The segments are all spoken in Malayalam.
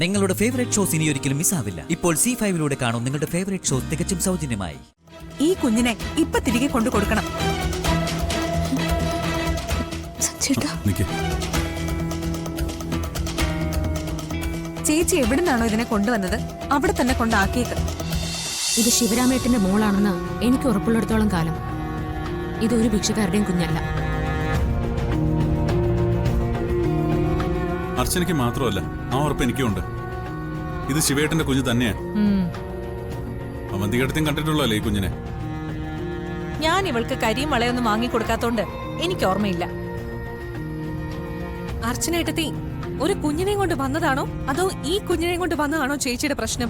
നിങ്ങളുടെ ഫേവറേറ്റ് ഷോസ് ഇനി ഒരിക്കലും മിസ്സാവില്ല. ഇപ്പോൾ C5 കാണും നിങ്ങളുടെ ഫേവറേറ്റ് ഷോസ് തികച്ചും സൗജന്യമായി. ഈ കുഞ്ഞിനെ ഇപ്പൊ തിരികെ കൊണ്ടു കൊടുക്കണം. ചേച്ചി എവിടുന്നാണോ ഇതിനെ കൊണ്ടുവന്നത് അവിടെ തന്നെ കൊണ്ടാക്കിയേക്ക്. ഇത് ശിവരാമേട്ടന്റെ മോളാണെന്ന് എനിക്ക് ഉറപ്പുള്ളിടത്തോളം കാലം ഇതൊരു ഭിക്ഷക്കാരുടെയും കുഞ്ഞല്ല. അർച്ചനയ്ക്ക് മാത്രമല്ല, ആ ഉറപ്പ് എനിക്കുണ്ട്. ഇത് ശിവേട്ടന്റെ കുഞ്ഞ് തന്നെയാ. അവന്തികടത്തും കണ്ടിട്ടുള്ളല്ലേ ഈ കുഞ്ഞിനെ. ഞാൻ ഇവൾക്ക് കരിയും വളയൊന്നും വാങ്ങിക്കൊടുക്കാത്തോണ്ട് എനിക്ക് ഓർമ്മയില്ല. അർച്ചനേട്ടത്തി ഒരു കുഞ്ഞിനെയും കൊണ്ട് വന്നതാണോ അതോ ഈ കുഞ്ഞിനെയും കൊണ്ട് വന്നതാണോ ചേച്ചിയുടെ പ്രശ്നം?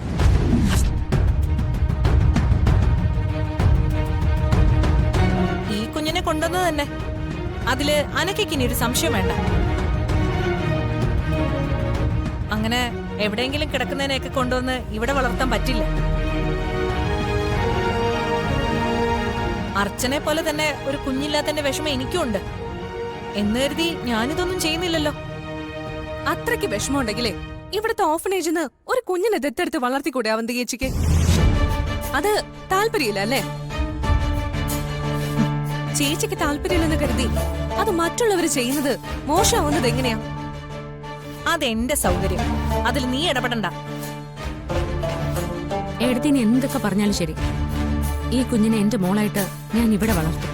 ഈ കുഞ്ഞിനെ കൊണ്ടുവന്നത് തന്നെ. അതില് അനക്കിനി ഒരു സംശയം വേണ്ട. അങ്ങനെ എവിടെയെങ്കിലും കിടക്കുന്നതിനെയൊക്കെ കൊണ്ടുവന്ന് ഇവിടെ വളർത്താൻ പറ്റില്ല. അർച്ചനെ പോലെ തന്നെ ഒരു കുഞ്ഞില്ലാത്തതിന്റെ വിഷമം എനിക്കും ഉണ്ട്. എന്ന് കരുതി ഞാനിതൊന്നും ചെയ്യുന്നില്ലല്ലോ. അത്രയ്ക്ക് വിഷമം ഉണ്ടെങ്കിലേ ഇവിടുത്തെ ഓഫനേജിന്ന് ഒരു കുഞ്ഞിനെ ദത്തെടുത്ത് വളർത്തിക്കൂടെ അവന്തി ചേച്ചിക്ക്? അത് താല്പര്യമില്ല അല്ലേ? ചേച്ചിക്ക് താല്പര്യമില്ലെന്ന് കരുതി അത് മറ്റുള്ളവർ ചെയ്യുന്നത് മോശമാവുന്നത് എങ്ങനെയാ? അതെന്റെ സൗകര്യം. അതിൽ നീ ഇടപെടണ്ട. എഴുത്തിന് എന്തൊക്കെ പറഞ്ഞാലും ശരി, ഈ കുഞ്ഞിനെ എന്റെ മോളായിട്ട് ഞാൻ ഇവിടെ വളർത്തും.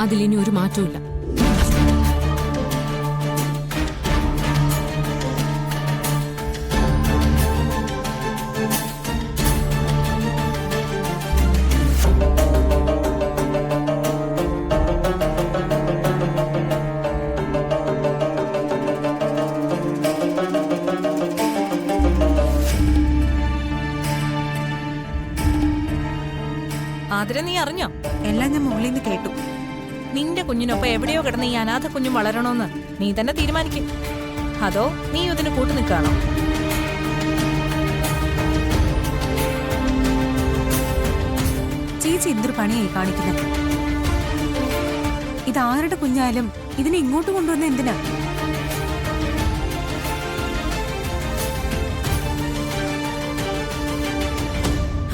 അതിലിനി ഒരു മാറ്റവും. ആതിര, നീ അറിഞ്ഞോ? എല്ലാം ഞാൻ മുകളിൽ നിന്ന് കേട്ടു. നിന്റെ കുഞ്ഞിനൊപ്പം എവിടെയോ കിടന്ന് ഈ അനാഥ കുഞ്ഞും വളരണോന്ന് നീ തന്നെ തീരുമാനിക്കും. അതോ നീ ഇതിന് കൂട്ടു നിൽക്കാണോ? ചേച്ചി എന്തൊരു പണിയായി കാണിക്കുന്നത്? ഇത് ആരുടെ കുഞ്ഞായാലും ഇതിനെ ഇങ്ങോട്ട് കൊണ്ടുവന്ന എന്തിനാ?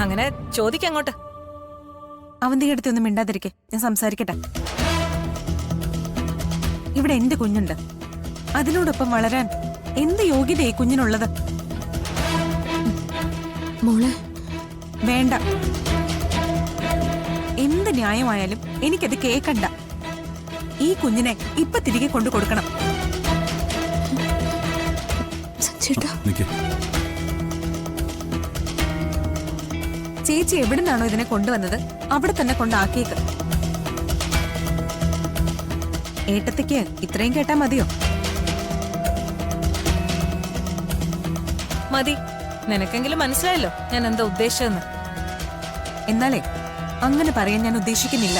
അങ്ങനെ ചോദിക്കങ്ങോട്ട്. അവന്തിയുടെ അടുത്തൊന്നും മിണ്ടാതിരിക്കെ, ഞാൻ സംസാരിക്കട്ടെ. ഇവിടെ എന്റെ കുഞ്ഞുണ്ട്. അതിനോടൊപ്പം വളരാൻ എന്ത് യോഗ്യതയായി കുഞ്ഞിനുള്ളത്? മോളെ വേണ്ട. എന്ത് ന്യായമായാലും എനിക്കത് കേക്കണ്ട. ഈ കുഞ്ഞിനെ ഇപ്പൊ തിരികെ കൊണ്ടു കൊടുക്കണം. ചേച്ചി എവിടുന്നാണോ ഇതിനെ കൊണ്ടുവന്നത് അവിടെ തന്നെ കൊണ്ടാക്കിയേക്ക്. ഏട്ടത്തിക്ക് ഇത്രയും കേട്ടാ മതിയോ? മതി. നിനക്കെങ്കിലും മനസ്സിലായല്ലോ ഞാൻ എന്താ ഉദ്ദേശിച്ചതെന്ന്. എന്നാലേ അങ്ങനെ പറയാൻ ഞാൻ ഉദ്ദേശിക്കുന്നില്ല.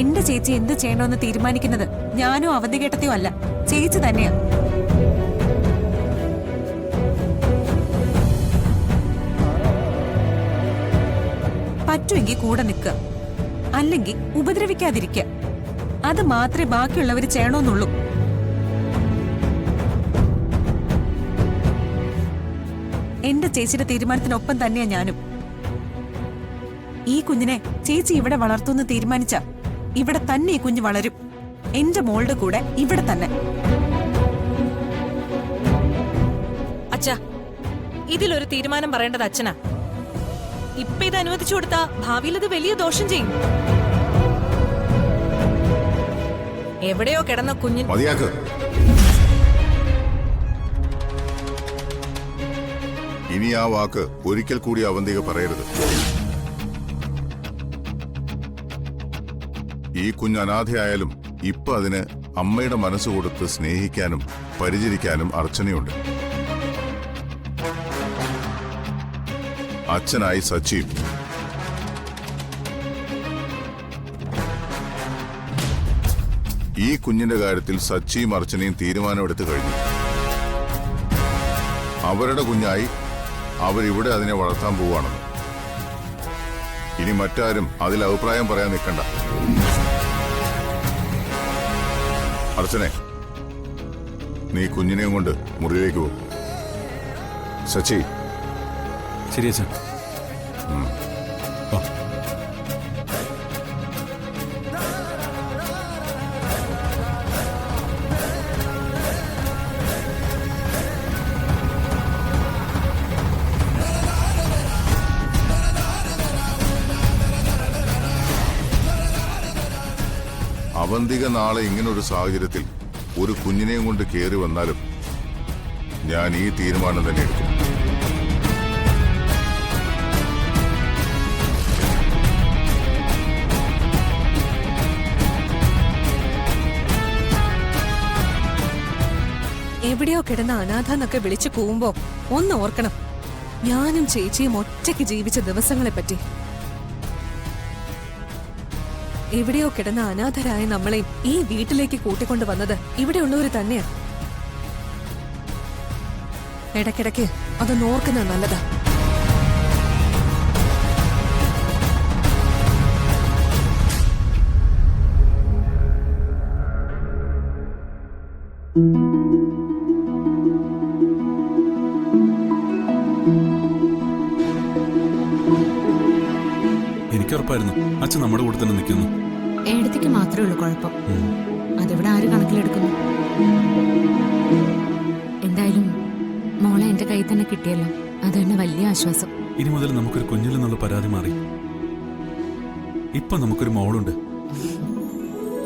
എന്റെ ചേച്ചി എന്ത് ചെയ്യണമെന്ന് തീരുമാനിക്കുന്നത് ഞാനോ അവധി കേട്ടത്തെയോ അല്ല, ചേച്ചി തന്നെയാ. പറ്റുമെങ്കിൽ കൂടെ നിൽക്കുക, അല്ലെങ്കിൽ ഉപദ്രവിക്കാതിരിക്കുക. അത് മാത്രമേ ബാക്കിയുള്ളവർ ചെയ്യണമെന്നുള്ളൂ. എന്റെ ചേച്ചിയുടെ തീരുമാനത്തിനൊപ്പം തന്നെയാ ഞാനും. ഈ കുഞ്ഞിനെ ചേച്ചി ഇവിടെ വളർത്തുമെന്ന് തീരുമാനിച്ച ഇവിടെ തന്നെ ഈ കുഞ്ഞ് വളരും. എന്റെ മോളുടെ കൂടെ ഇവിടെ തന്നെ. അച്ഛാ, ഇതിലൊരു തീരുമാനം പറയേണ്ടത് അച്ഛനാ. ഇപ്പൊ ഇത് അനുവദിച്ചു കൊടുത്താ ഭാവിയിൽ ഇത് വലിയ ദോഷം ചെയ്യും. എവിടെയോ കിടന്ന കുഞ്ഞിന് മതിയാക്ക്. ഇനി ആ വാക്ക് ഒരിക്കൽ കൂടി അവന്തിക പറയരുത്. ഈ കുഞ്ഞ് അനാഥയായാലും ഇപ്പൊ അതിന് അമ്മയുടെ മനസ്സ് കൊടുത്ത് സ്നേഹിക്കാനും പരിചരിക്കാനും അർച്ചനയുണ്ട്. അച്ഛനായി സച്ചിയും. ഈ കുഞ്ഞിന്റെ കാര്യത്തിൽ സച്ചിയും അർച്ചനയും തീരുമാനമെടുത്തു കഴിഞ്ഞു. അവരുടെ കുഞ്ഞായി അവരിവിടെ അതിനെ വളർത്താൻ പോവാണെന്ന്. ഇനി മറ്റാരും അതിൽ അഭിപ്രായം പറയാൻ നിൽക്കണ്ട. അർച്ചനെ, നീ കുഞ്ഞിനെയും കൊണ്ട് മുറിയിലേക്ക് പോകും. സച്ചി, ശരി അച്ഛാ. ഓ, അവന്തിക നാളെ ഇങ്ങനൊരു സാഹചര്യത്തിൽ ഒരു കുഞ്ഞിനെയും കൊണ്ട് കയറി വന്നാലും ഞാൻ ഈ തീരുമാനം തന്നെ എടുക്കും. എവിടെയോ കിടന്ന അനാഥ എന്നൊക്കെ വിളിച്ചു കൂവുമ്പോ ഒന്ന് ഓർക്കണം, ഞാനും ചേച്ചിയും ഒറ്റയ്ക്ക് ജീവിച്ച ദിവസങ്ങളെ പറ്റി. എവിടെയോ കിടന്ന അനാഥരായ നമ്മളെയും ഈ വീട്ടിലേക്ക് കൂട്ടിക്കൊണ്ടു വന്നത് ഇവിടെയുള്ളവര് തന്നെയാ. ഇടയ്ക്കിടയ്ക്ക് അതൊന്ന് ഓർക്കുന്നത് നല്ലതാ. എനിക്കുറപ്പായിരുന്നു അച്ഛൻ നമ്മുടെ കൂടെ തന്നെ നിൽക്കുന്നു. ഏടത്തേക്ക് മാത്രമേ ഉള്ളൂ കുഴപ്പം. അതിവിടെ ആര് കണക്കിലെടുക്കുന്നു? എന്തായാലും മോളെ എന്റെ കയ്യിൽ തന്നെ കിട്ടിയല്ലോ, അത് തന്നെ വലിയ ആശ്വാസം. ഇനി മുതൽ നമുക്കൊരു കുഞ്ഞിലെന്നുള്ള പരാതി മാറി. ഇപ്പൊ നമുക്കൊരു മോളുണ്ട്.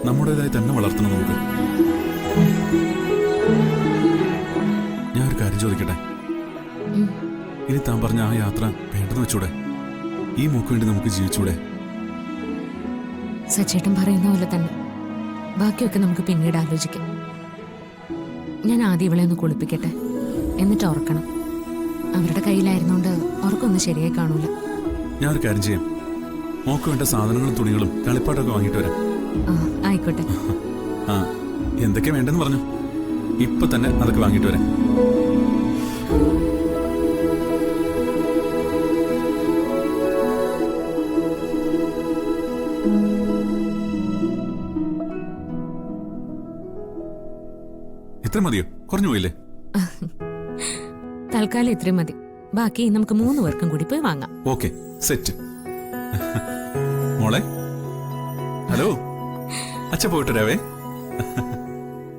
നമ്മുടേതായി തന്നെ വളർത്തണം നമുക്ക്. ഞാൻ ഒരു കാര്യം ചോദിക്കട്ടെ? ഇനി താൻ പറഞ്ഞ ആ യാത്ര വേണ്ടെന്ന് വെച്ചൂടെ? ഈ മോക്ക് വേണ്ടി നമുക്ക് ജീവിച്ചൂടെ? സച്ചേട്ടൻ പറയുന്ന പോലെ തന്നെ ബാക്കിയൊക്കെ നമുക്ക് പിന്നീട് ആലോചിക്കാം. ഞാൻ ആദ്യം ഇവളെ ഒന്ന് കുളിപ്പിക്കട്ടെ, എന്നിട്ട് ഓർക്കണം. അവരുടെ കയ്യിലായിരുന്നോണ്ട് ഓർക്കൊന്നും ശരിയായി കാണൂല. ഞാൻ ഒരു കാര്യം ചെയ്യാം, മോക്ക് വേണ്ട സാധനങ്ങളും തുണികളും കളിപ്പാട്ടൊക്കെ വാങ്ങിയിട്ട് വരാം. ആയിക്കോട്ടെ. ആ, എന്തൊക്കെ വേണ്ടെന്ന് പറഞ്ഞു, ഇപ്പൊ തന്നെ അതൊക്കെ വാങ്ങിയിട്ട് വരാം. ഇത്ര മതിയോ? കുറഞ്ഞു പോയില്ലേ? തൽക്കാലം ഇത്രയും മതി. ബാക്കി നമുക്ക് 3 പേർക്കും കൂടി പോയി വാങ്ങാം. Okay, set. മോളെ, ഹലോ. അച്ഛ പോയിട്ട് വരാവേ.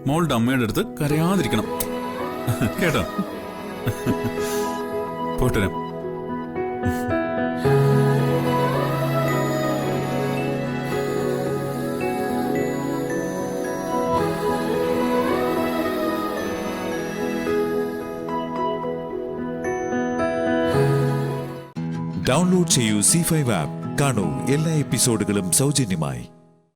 മോളുടെ അമ്മയുടെ അടുത്ത് കരയാതിരിക്കണം കേട്ടോ. പോയിട്ട് വരാം. ഡൗൺലോഡ് ചെയ്യൂ C5 ആപ്പ്. കാണൂ എല്ലാ എപ്പിസോഡുകളും സൗജന്യമായി.